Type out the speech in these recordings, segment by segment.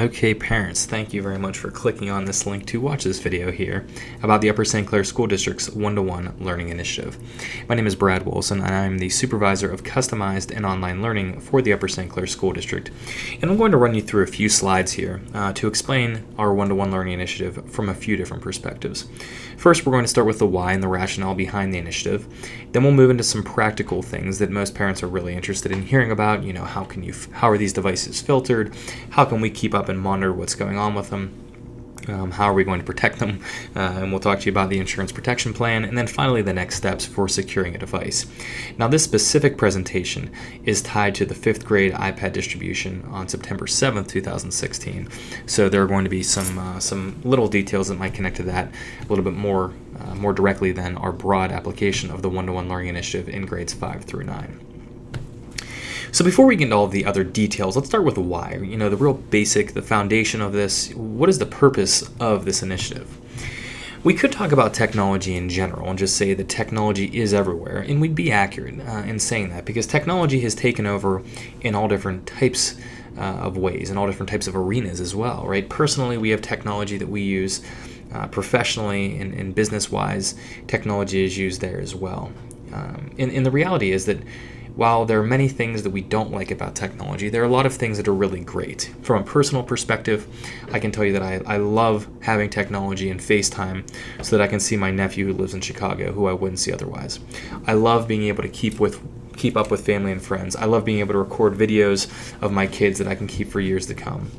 Okay, parents, thank you very much for clicking on this link to watch this video here about the Upper St. Clair School District's one-to-one learning initiative. My name is Brad Wilson, and I'm the supervisor of customized and online learning for the Upper St. Clair School District. And I'm going to run you through a few slides here to explain our one-to-one learning initiative from a few different perspectives. First, we're going to start with the why and the rationale behind the initiative. Then we'll move into some practical things that most parents are really interested in hearing about. You know, how are these devices filtered? How can we keep up and monitor what's going on with them? How are we going to protect them? And we'll talk to you about the insurance protection plan, and then finally the next steps for securing a device. Now, this specific presentation is tied to the 5th grade iPad distribution on September 7th, 2016. So there are going to be some little details that might connect to that a little bit more directly than our broad application of the one-to-one learning initiative in grades 5 through 9. So before we get into all of the other details, let's start with the why. You know, the real basic, the foundation of this. What is the purpose of this initiative? We could talk about technology in general and just say that technology is everywhere, and we'd be accurate in saying that because technology has taken over in all different types of ways, in all different types of arenas as well, right? Personally, we have technology that we use. Professionally and business-wise, technology is used there as well. And the reality is that while there are many things that we don't like about technology, there are a lot of things that are really great. From a personal perspective, I can tell you that I love having technology and FaceTime so that I can see my nephew who lives in Chicago, who I wouldn't see otherwise. I love being able to keep up with family and friends. I love being able to record videos of my kids that I can keep for years to come.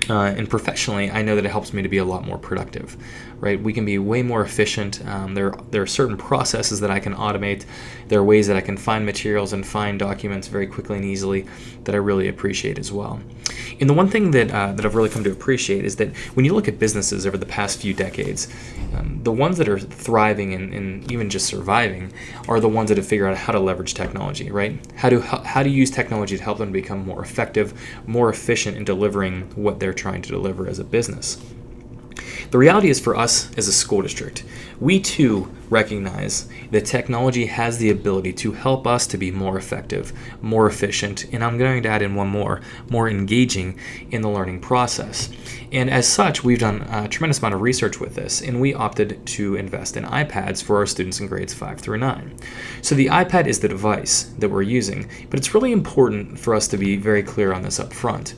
And professionally, I know that it helps me to be a lot more productive, right? We can be way more efficient. There are certain processes that I can automate. There are ways that I can find materials and find documents very quickly and easily that I really appreciate as well. And the one thing that I've really come to appreciate is that when you look at businesses over the past few decades, the ones that are thriving and even just surviving are the ones that have figured out how to leverage technology, right? How to use technology to help them become more effective, more efficient in delivering what they're trying to deliver as a business. The reality is for us as a school district, we too recognize that technology has the ability to help us to be more effective, more efficient, and I'm going to add in one more engaging in the learning process. And as such, we've done a tremendous amount of research with this, and we opted to invest in iPads for our students in grades 5 through 9. So the iPad is the device that we're using, but it's really important for us to be very clear on this up front.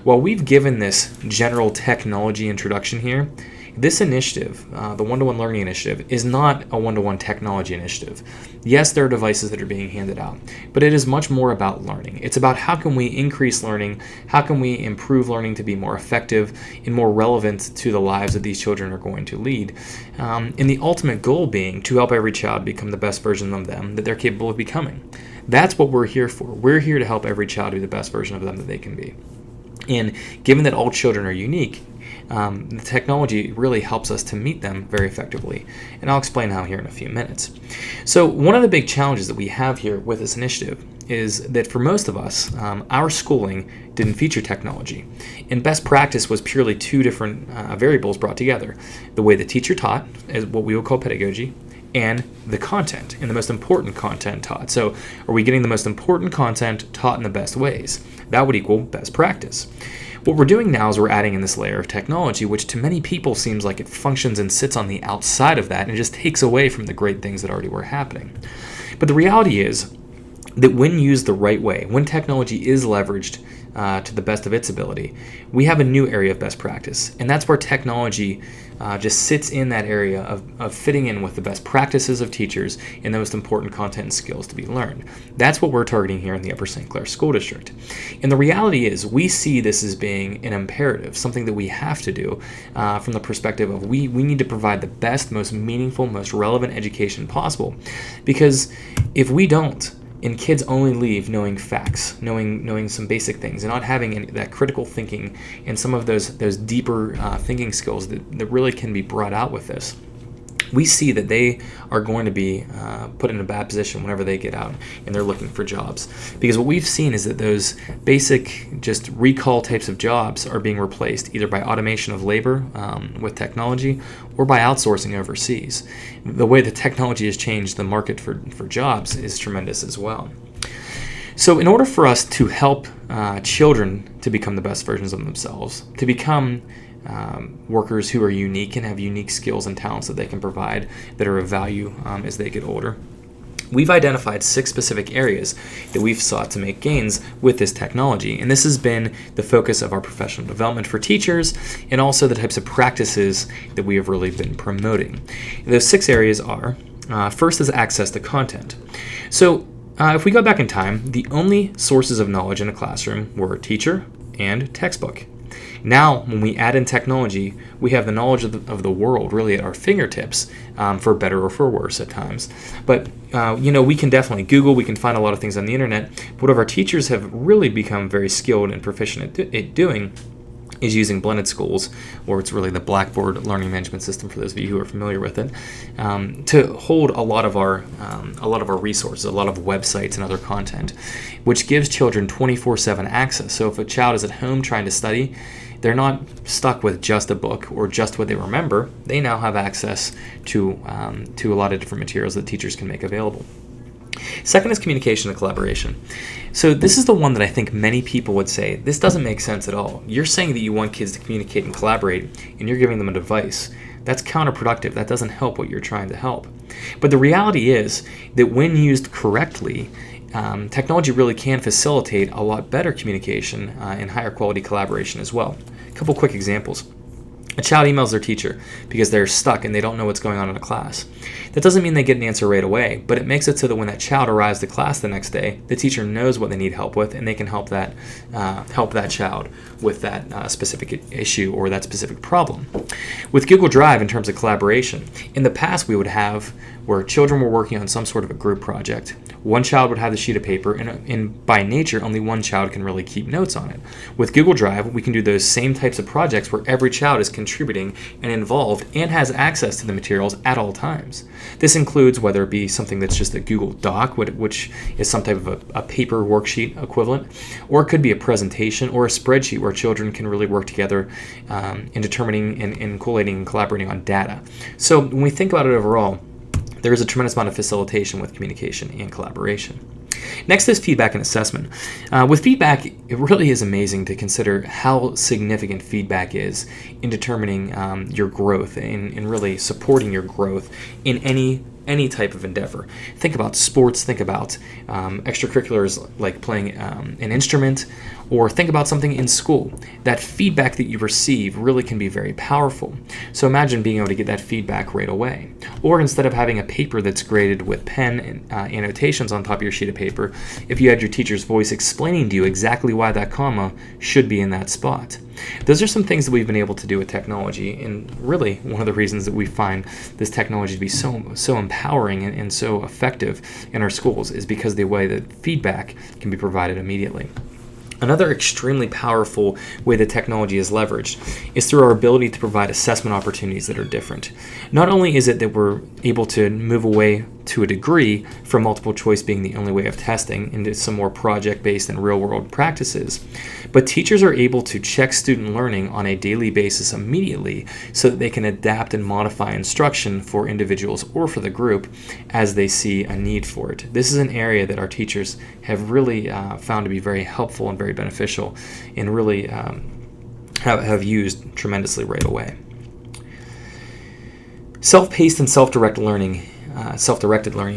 While we've given this general technology introduction here, this initiative, the one-to-one learning initiative, is not a one-to-one technology initiative. Yes, there are devices that are being handed out, but it is much more about learning. It's about how can we increase learning, how can we improve learning to be more effective and more relevant to the lives that these children are going to lead. And the ultimate goal being to help every child become the best version of them that they're capable of becoming. That's what we're here for. We're here to help every child be the best version of them that they can be. And given that all children are unique, the technology really helps us to meet them very effectively. And I'll explain how here in a few minutes. So one of the big challenges that we have here with this initiative is that for most of us, our schooling didn't feature technology. And best practice was purely two different variables brought together. The way the teacher taught, is what we would call pedagogy, and the content, and the most important content taught. So are we getting the most important content taught in the best ways? That would equal best practice. What we're doing now is we're adding in this layer of technology, which to many people seems like it functions and sits on the outside of that and just takes away from the great things that already were happening. But the reality is that when used the right way, when technology is leveraged to the best of its ability, we have a new area of best practice. And that's where technology just sits in that area of fitting in with the best practices of teachers and the most important content and skills to be learned. That's what we're targeting here in the Upper St. Clair School District. And the reality is we see this as being an imperative, something that we have to do from the perspective of we need to provide the best, most meaningful, most relevant education possible. Because if we don't, and kids only leave knowing facts, knowing some basic things, and not having that critical thinking and some of those deeper thinking skills that really can be brought out with this, we see that they are going to be put in a bad position whenever they get out and they're looking for jobs. Because what we've seen is that those basic just recall types of jobs are being replaced either by automation of labor with technology or by outsourcing overseas. The way the technology has changed the market for jobs is tremendous as well. So in order for us to help children to become the best versions of themselves, to become workers who are unique and have unique skills and talents that they can provide that are of value as they get older, we've identified 6 specific areas that we've sought to make gains with this technology. And this has been the focus of our professional development for teachers and also the types of practices that we have really been promoting. Those 6 areas are, first is access to content. So if we go back in time, the only sources of knowledge in a classroom were teacher and textbook. Now, when we add in technology, we have the knowledge of the world really at our fingertips, for better or for worse at times. But, we can definitely Google, we can find a lot of things on the internet. But what our teachers have really become very skilled and proficient at doing is using blended schools, or it's really the Blackboard learning management system for those of you who are familiar with it, to hold a lot of our resources, a lot of websites and other content, which gives children 24/7 access. So if a child is at home trying to study, they're not stuck with just a book or just what they remember. They now have access to a lot of different materials that teachers can make available. Second is communication and collaboration. So this is the one that I think many people would say, this doesn't make sense at all. You're saying that you want kids to communicate and collaborate, and you're giving them a device. That's counterproductive. That doesn't help what you're trying to help. But the reality is that when used correctly, technology really can facilitate a lot better communication and higher quality collaboration as well. A couple quick examples. A child emails their teacher because they're stuck and they don't know what's going on in a class. That doesn't mean they get an answer right away, but it makes it so that when that child arrives to class the next day, the teacher knows what they need help with, and they can help that child with that specific issue or that specific problem. With Google Drive, in terms of collaboration, in the past we would have where children were working on some sort of a group project. One child would have the sheet of paper, and by nature, only one child can really keep notes on it. With Google Drive, we can do those same types of projects where every child is contributing and involved and has access to the materials at all times. This includes whether it be something that's just a Google Doc, which is some type of a paper worksheet equivalent, or it could be a presentation or a spreadsheet where children can really work together in determining and collating and collaborating on data. So when we think about it overall, there is a tremendous amount of facilitation with communication and collaboration. Next is feedback and assessment. With feedback, it really is amazing to consider how significant feedback is in determining your growth and really supporting your growth in any type of endeavor. Think about sports, think about extracurriculars like playing an instrument, or think about something in school. That feedback that you receive really can be very powerful. So imagine being able to get that feedback right away. Or instead of having a paper that's graded with pen and annotations on top of your sheet of paper, if you had your teacher's voice explaining to you exactly why that comma should be in that spot. Those are some things that we've been able to do with technology, and really one of the reasons that we find this technology to be so empowering and so effective in our schools is because the way that feedback can be provided immediately. Another extremely powerful way that technology is leveraged is through our ability to provide assessment opportunities that are different. Not only is it that we're able to move away to a degree from multiple choice being the only way of testing into some more project-based and real-world practices, but teachers are able to check student learning on a daily basis immediately so that they can adapt and modify instruction for individuals or for the group as they see a need for it. This is an area that our teachers have really found to be very helpful and very beneficial and really have used tremendously right away. Self-paced and self-directed learning,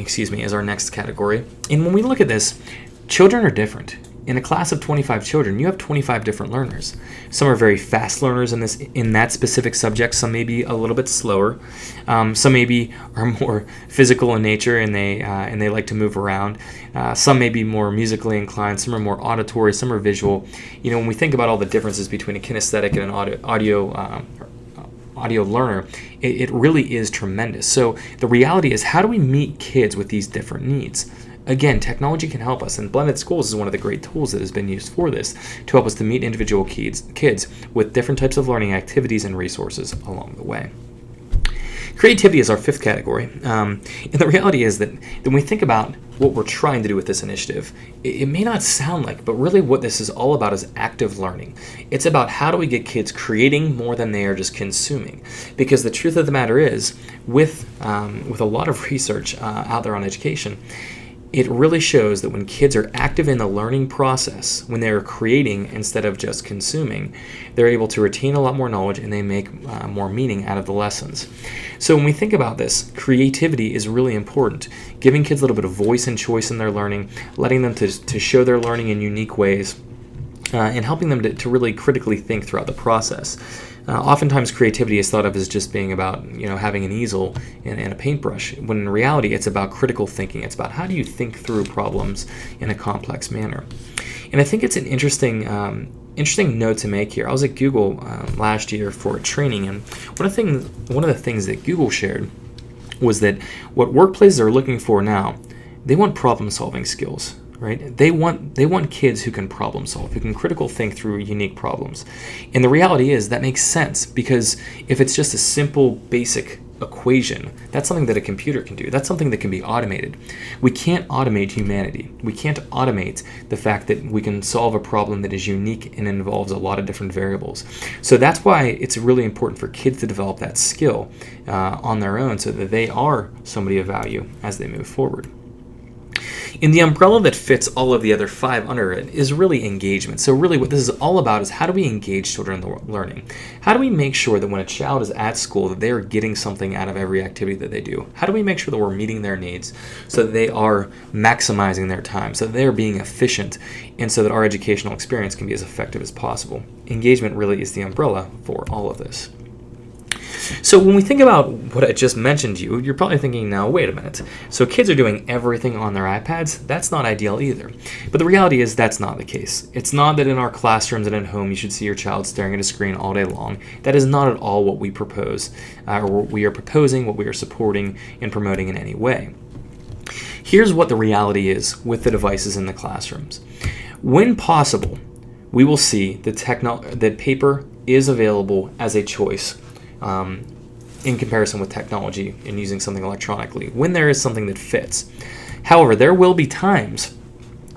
is our next category. And when we look at this, children are different. In a class of 25 children, you have 25 different learners. Some are very fast learners in that specific subject. Some may be a little bit slower. Some maybe are more physical in nature and they like to move around. Some may be more musically inclined. Some are more auditory. Some are visual. When we think about all the differences between a kinesthetic and an audio learner, it really is tremendous. So the reality is, how do we meet kids with these different needs? Again, technology can help us, and blended schools is one of the great tools that has been used for this to help us to meet individual kids with different types of learning activities and resources along the way. Creativity is our fifth category. And the reality is that when we think about what we're trying to do with this initiative, it may not sound like, but really what this is all about is active learning. It's about how do we get kids creating more than they are just consuming. Because the truth of the matter is, with a lot of research out there on education, it really shows that when kids are active in the learning process, when they're creating instead of just consuming, they're able to retain a lot more knowledge and they make more meaning out of the lessons. So when we think about this, creativity is really important. Giving kids a little bit of voice and choice in their learning, letting them to show their learning in unique ways, and helping them to really critically think throughout the process. Oftentimes creativity is thought of as just being about having an easel and a paintbrush, when in reality it's about critical thinking. It's about how do you think through problems in a complex manner. And I think it's an interesting note to make here. I was at Google last year for a training, and one of the things that Google shared was that what workplaces are looking for now, they want problem-solving skills. Right? They want kids who can problem solve, who can critical think through unique problems. And the reality is that makes sense, because if it's just a simple basic equation, that's something that a computer can do. That's something that can be automated. We can't automate humanity. We can't automate the fact that we can solve a problem that is unique and involves a lot of different variables. So that's why it's really important for kids to develop that skill on their own, so that they are somebody of value as they move forward. And the umbrella that fits all of the other 5 under it is really engagement. So really what this is all about is, how do we engage children in the learning? How do we make sure that when a child is at school that they are getting something out of every activity that they do? How do we make sure that we're meeting their needs so that they are maximizing their time, so that they are being efficient, and so that our educational experience can be as effective as possible? Engagement really is the umbrella for all of this. So when we think about what I just mentioned to you, you're probably thinking now, wait a minute. So kids are doing everything on their iPads? That's not ideal either. But the reality is that's not the case. It's not that in our classrooms and at home you should see your child staring at a screen all day long. That is not at all what we propose, or what we are proposing, what we are supporting and promoting in any way. Here's what the reality is with the devices in the classrooms. When possible, we will see that paper is available as a choice in comparison with technology and using something electronically, when there is something that fits. However, there will be times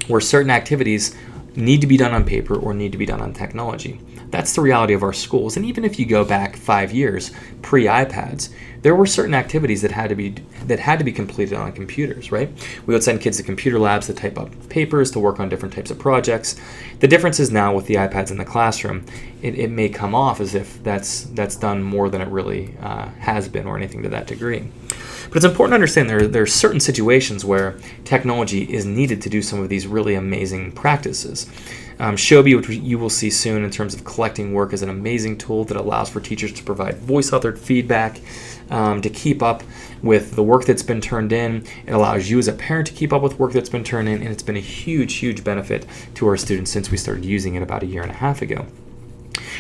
where certain activities need to be done on paper or need to be done on technology. That's the reality of our schools. And even if you go back 5 years, pre-iPads, there were certain activities that had to be completed on computers, right? We would send kids to computer labs to type up papers, to work on different types of projects. The difference is now with the iPads in the classroom, it may come off as if that's done more than it really has been, or anything to that degree. But it's important to understand there are certain situations where technology is needed to do some of these really amazing practices. Shobi, which you will see soon in terms of collecting work, is an amazing tool that allows for teachers to provide voice-authored feedback, to keep up with the work that's been turned in. It allows you as a parent to keep up with work that's been turned in, and it's been a huge, huge benefit to our students since we started using it about 1.5 years ago.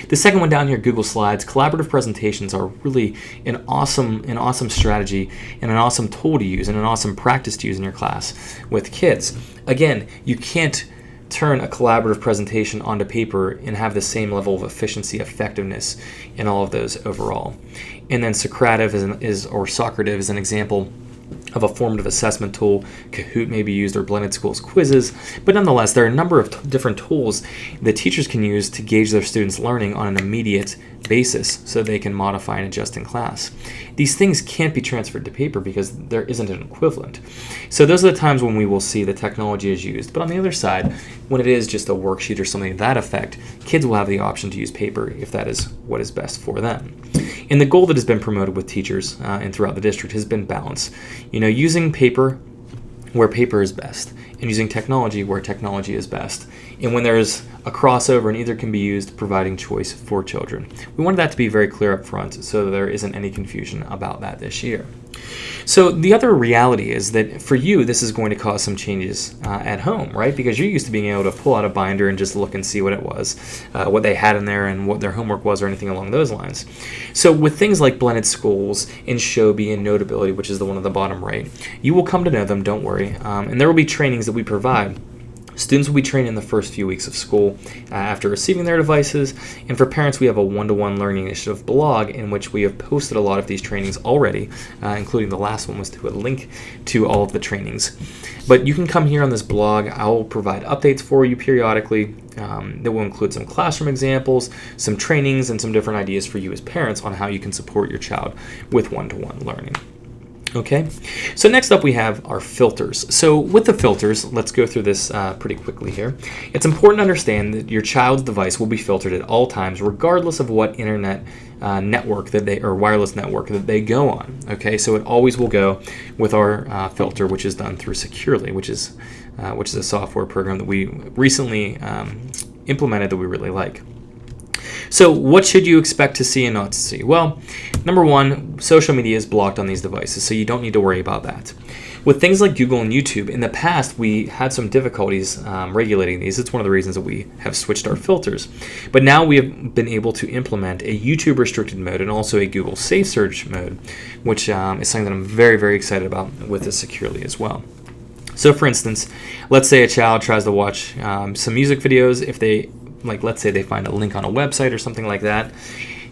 The second one down here, Google Slides. Collaborative presentations are really an awesome strategy and an awesome tool to use and an awesome practice to use in your class with kids. Again, you can't turn a collaborative presentation onto paper and have the same level of efficiency, effectiveness in all of those overall. And then Socrative Socrative is an example of a formative assessment tool. Kahoot may be used, or blended schools quizzes, but nonetheless there are a number of different tools that teachers can use to gauge their students' learning on an immediate basis so they can modify and adjust in class. These things can't be transferred to paper because there isn't an equivalent. So those are the times when we will see the technology is used. But on the other side, when it is just a worksheet or something to that effect, kids will have the option to use paper if that is what is best for them. And the goal that has been promoted with teachers and throughout the district has been balance. Using paper where paper is best, and using technology where technology is best. And when there's a crossover and either can be used, providing choice for children. We wanted that to be very clear up front so that there isn't any confusion about that this year. So the other reality is that for you, this is going to cause some changes at home, right? Because you're used to being able to pull out a binder and just look and see what it was, what they had in there and what their homework was or anything along those lines. So with things like blended schools and Shobi and Notability, which is the one at the bottom right, you will come to know them, don't worry. And there will be trainings that we provide. Students will be trained in the first few weeks of school after receiving their devices, and for parents we have a one-to-one learning initiative blog in which we have posted a lot of these trainings already, including the last one was to a link to all of the trainings. But you can come here on this blog. I will provide updates for you periodically that will include some classroom examples, some trainings, and some different ideas for you as parents on how you can support your child with one-to-one learning. Okay, so next up we have our filters. So with the filters, let's go through this pretty quickly here. It's important to understand that your child's device will be filtered at all times, regardless of what internet network that they, or wireless network that they go on. Okay, so it always will go with our filter, which is done through Securely, which is a software program that we recently implemented that we really like. So what should you expect to see and not to see? Well, number one, social media is blocked on these devices, so you don't need to worry about that. With things like Google and YouTube, in the past we had some difficulties regulating these. It's one of the reasons that we have switched our filters. But now we have been able to implement a YouTube restricted mode and also a Google Safe Search mode, which is something that I'm very, very excited about with this Securely as well. So for instance, let's say a child tries to watch some music videos. If they, let's say they find a link on a website or something like that,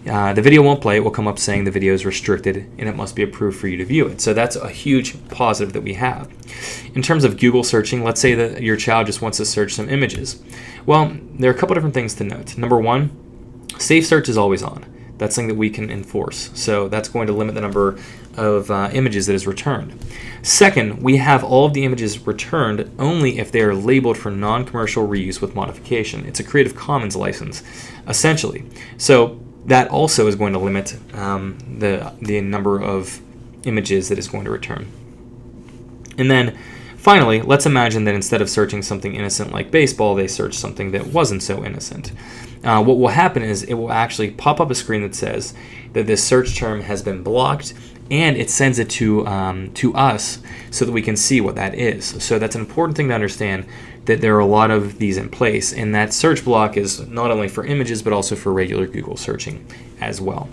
the video won't play. It will come up saying the video is restricted and it must be approved for you to view it. So that's a huge positive that we have. In terms of Google searching, let's say that your child just wants to search some images. Well, there are a couple different things to note. Number one, Safe Search is always on. That's something that we can enforce. So that's going to limit the number of images that is returned. Second, we have all of the images returned only if they are labeled for non-commercial reuse with modification. It's a Creative Commons license, essentially. So that also is going to limit the number of images that it's going to return. And then finally, let's imagine that instead of searching something innocent like baseball, they search something that wasn't so innocent. What will happen is it will actually pop up a screen that says that this search term has been blocked, and it sends it to us so that we can see what that is. So that's an important thing to understand, that there are a lot of these in place, and that search block is not only for images but also for regular Google searching as well.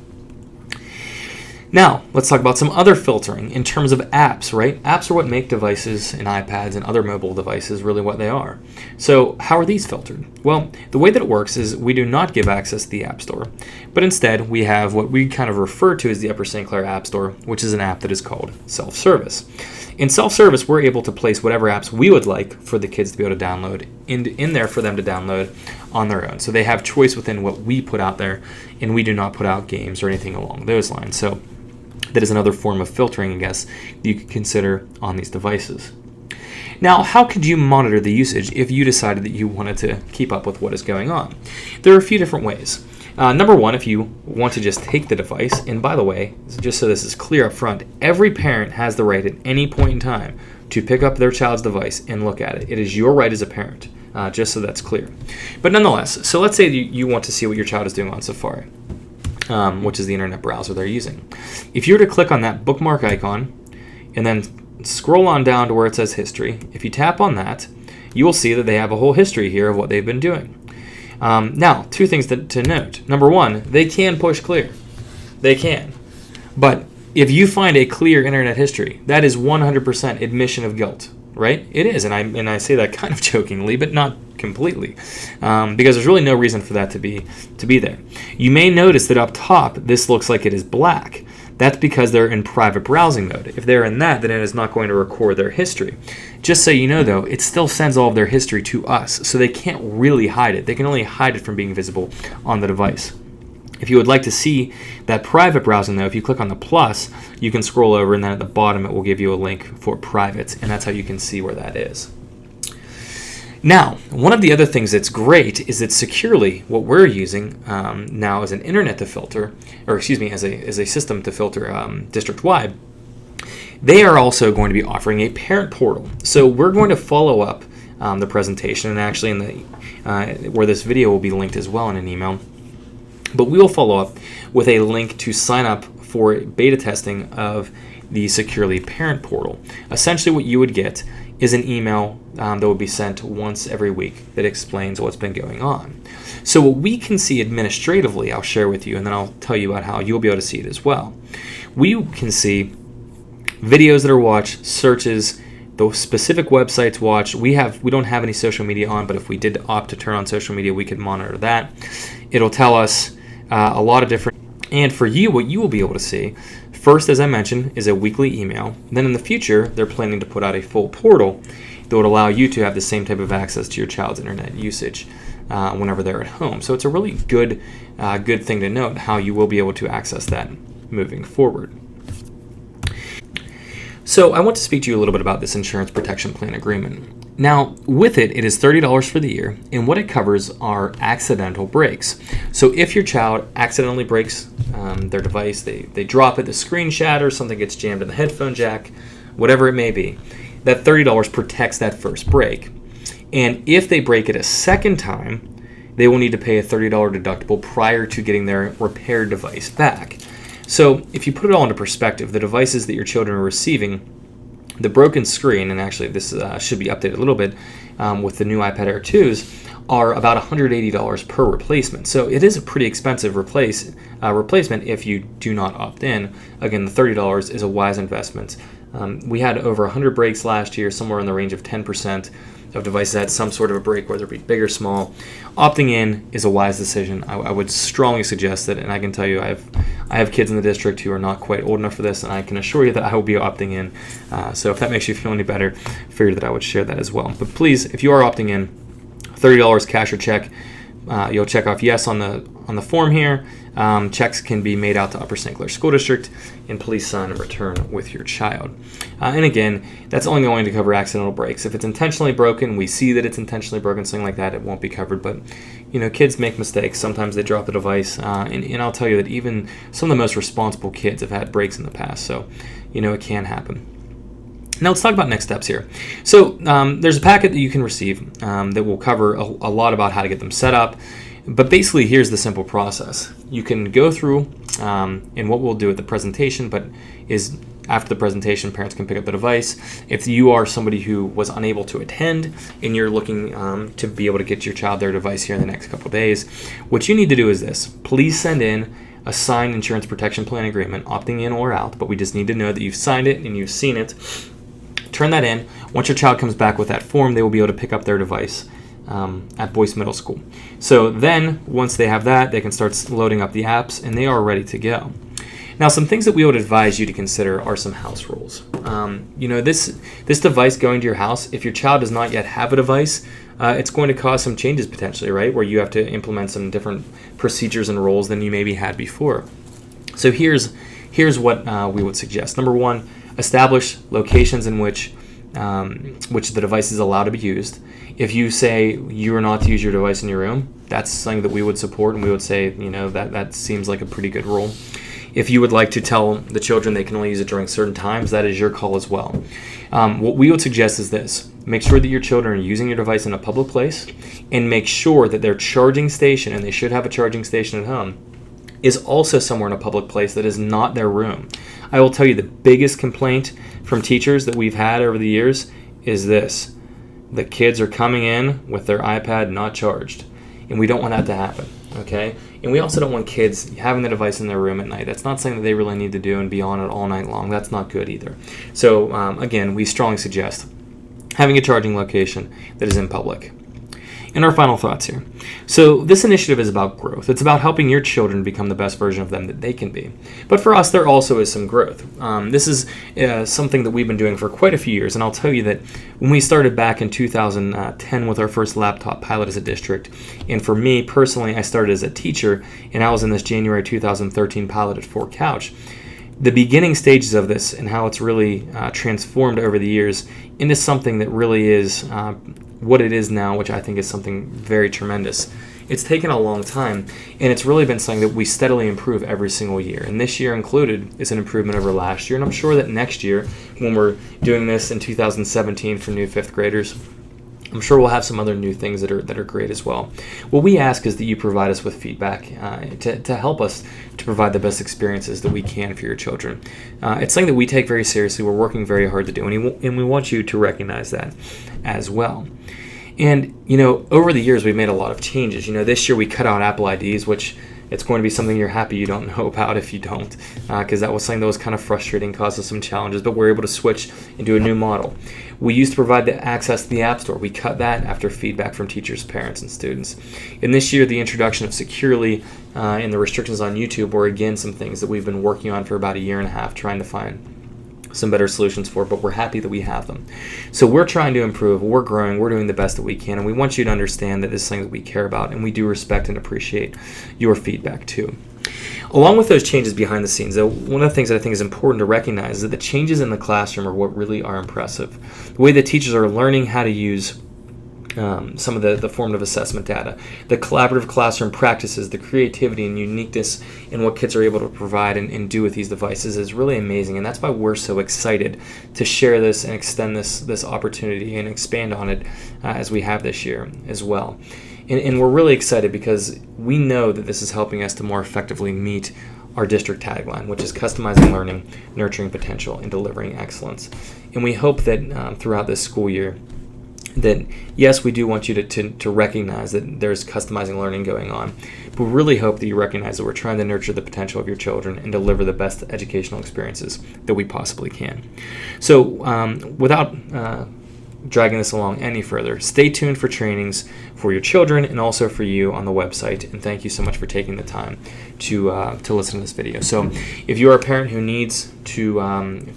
Now, let's talk about some other filtering in terms of apps, right? Apps are what make devices and iPads and other mobile devices really what they are. So how are these filtered? Well, the way that it works is we do not give access to the App Store, but instead we have what we kind of refer to as the Upper St. Clair App Store, which is an app that is called self-service. In self-service, we're able to place whatever apps we would like for the kids to be able to download in there for them to download on their own. So they have choice within what we put out there, and we do not put out games or anything along those lines. So that is another form of filtering, I guess, that you could consider on these devices. Now, how could you monitor the usage if you decided that you wanted to keep up with what is going on? There are a few different ways. Number one, if you want to just take the device, and by the way, just so this is clear up front, every parent has the right at any point in time to pick up their child's device and look at it. It is your right as a parent, just so that's clear. But nonetheless, so let's say you want to see what your child is doing on Safari, which is the internet browser they're using. If you were to click on that bookmark icon and then scroll on down to where it says history, if you tap on that, you will see that they have a whole history here of what they've been doing. Now, two things to note. Number one, they can push clear. They can. But if you find a clear internet history, that is 100% admission of guilt, right? It is, and I say that kind of jokingly, but not completely, because there's really no reason for that to be there. You may notice that up top, this looks like it is black. That's because they're in private browsing mode. If they're in that, then it is not going to record their history. Just so you know, though, it still sends all of their history to us, so they can't really hide it. They can only hide it from being visible on the device. If you would like to see that private browsing, though, if you click on the plus, you can scroll over, and then at the bottom it will give you a link for private, and that's how you can see where that is. Now, one of the other things that's great is that Securely, what we're using now as an internet to filter, or excuse me, as a system to filter district-wide, they are also going to be offering a parent portal. So we're going to follow up the presentation, and actually in the where this video will be linked as well in an email. But we will follow up with a link to sign up for beta testing of the Securely parent portal. Essentially what you would get is an email that will be sent once every week that explains what's been going on. So what we can see administratively, I'll share with you, and then I'll tell you about how you'll be able to see it as well. We can see videos that are watched, searches, the specific websites watched. We don't have any social media on, but if we did opt to turn on social media, we could monitor that. It'll tell us a lot of different, and for you, what you will be able to see, first, as I mentioned, is a weekly email. Then in the future, they're planning to put out a full portal that would allow you to have the same type of access to your child's internet usage whenever they're at home. So it's a really good thing to note how you will be able to access that moving forward. So I want to speak to you a little bit about this insurance protection plan agreement. Now, with it, it is $30 for the year, and what it covers are accidental breaks. So if your child accidentally breaks their device, they drop it, the screen shatters, something gets jammed in the headphone jack, whatever it may be, that $30 protects that first break. And if they break it a second time, they will need to pay a $30 deductible prior to getting their repaired device back. So if you put it all into perspective, the devices that your children are receiving, the broken screen, and actually this should be updated a little bit with the new iPad Air 2s, are about $180 per replacement. So it is a pretty expensive replacement if you do not opt in. Again, the $30 is a wise investment. We had over 100 breaks last year, somewhere in the range of 10% of devices had some sort of a break, whether it be big or small. Opting in is a wise decision. I would strongly suggest it, and I can tell you I have kids in the district who are not quite old enough for this, and I can assure you that I will be opting in. So if that makes you feel any better, I figured that I would share that as well. But please, if you are opting in, $30 cash or check. You'll check off yes on the form here. Checks can be made out to Upper St. Clair School District, and please sign and return with your child. And again, that's only going to cover accidental breaks. If it's intentionally broken, we see that it's intentionally broken, something like that, it won't be covered. But kids make mistakes. Sometimes they drop the device, and I'll tell you that even some of the most responsible kids have had breaks in the past. So it can happen. Now let's talk about next steps here. So there's a packet that you can receive that will cover a lot about how to get them set up. But basically, here's the simple process. You can go through, and what we'll do at the presentation, but is after the presentation, parents can pick up the device. If you are somebody who was unable to attend and you're looking to be able to get your child their device here in the next couple of days, what you need to do is this. Please send in a signed insurance protection plan agreement, opting in or out, but we just need to know that you've signed it and you've seen it. Turn that in. Once your child comes back with that form, they will be able to pick up their device at Boyce Middle School. So then, once they have that, they can start loading up the apps, and they are ready to go. Now, some things that we would advise you to consider are some house rules. This device going to your house, if your child does not yet have a device, it's going to cause some changes potentially, right? Where you have to implement some different procedures and rules than you maybe had before. So here's what we would suggest. Number one, establish locations in which the device is allowed to be used. If you say you are not to use your device in your room, that's something that we would support, and we would say, that seems like a pretty good rule. If you would like to tell the children they can only use it during certain times, that is your call as well. What we would suggest is this. Make sure that your children are using your device in a public place, and make sure that their charging station, and they should have a charging station at home, is also somewhere in a public place that is not their room. I will tell you the biggest complaint from teachers that we've had over the years is this. The kids are coming in with their iPad not charged, and we don't want that to happen, okay? And we also don't want kids having the device in their room at night. That's not something that they really need to do and be on it all night long. That's not good either. So again, we strongly suggest having a charging location that is in public. And our final thoughts here. So this initiative is about growth. It's about helping your children become the best version of them that they can be. But for us, there also is some growth. This is something that we've been doing for quite a few years. And I'll tell you that when we started back in 2010 with our first laptop pilot as a district, and for me personally, I started as a teacher, and I was in this January 2013 pilot at Fort Couch. The beginning stages of this and how it's really transformed over the years into something that really is what it is now, which I think is something very tremendous. It's taken a long time, and it's really been something that we steadily improve every single year. And this year included is an improvement over last year, and I'm sure that next year, when we're doing this in 2017 for new 5th graders, I'm sure we'll have some other new things that are great as well. What we ask is that you provide us with feedback to help us to provide the best experiences that we can for your children. It's something that we take very seriously. We're working very hard to do, and we want you to recognize that as well. And, over the years, we've made a lot of changes. This year we cut out Apple IDs, which it's going to be something you're happy you don't know about if you don't, because that was something that was kind of frustrating, caused us some challenges, but we're able to switch into a new model. We used to provide the access to the App Store. We cut that after feedback from teachers, parents, and students. And this year, the introduction of Securely and the restrictions on YouTube were, again, some things that we've been working on for about a year and a half, trying to find some better solutions for, but we're happy that we have them. So we're trying to improve, we're growing, we're doing the best that we can, and we want you to understand that this is something that we care about, and we do respect and appreciate your feedback too. Along with those changes behind the scenes, though, one of the things that I think is important to recognize is that the changes in the classroom are what really are impressive. The way that teachers are learning how to use some of the formative assessment data, the collaborative classroom practices, the creativity and uniqueness in what kids are able to provide and do with these devices is really amazing. And that's why we're so excited to share this and extend this opportunity and expand on it as we have this year as well. And we're really excited because we know that this is helping us to more effectively meet our district tagline, which is customizing learning, nurturing potential, and delivering excellence. And we hope that throughout this school year, that yes, we do want you to recognize that there's customizing learning going on, but we really hope that you recognize that we're trying to nurture the potential of your children and deliver the best educational experiences that we possibly can. So without dragging this along any further, stay tuned for trainings for your children and also for you on the website. And thank you so much for taking the time to listen to this video. So if you're a parent who needs to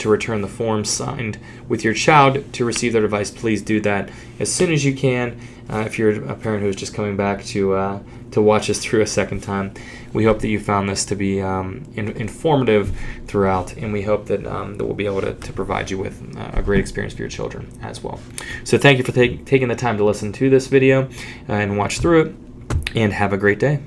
return the form signed with your child to receive their device, please do that as soon as you can. If you're a parent who's just coming back to watch us through a second time, we hope that you found this to be informative throughout, and we hope that we'll be able to provide you with a great experience for your children as well. So thank you for taking the time to listen to this video and watch through it, and have a great day.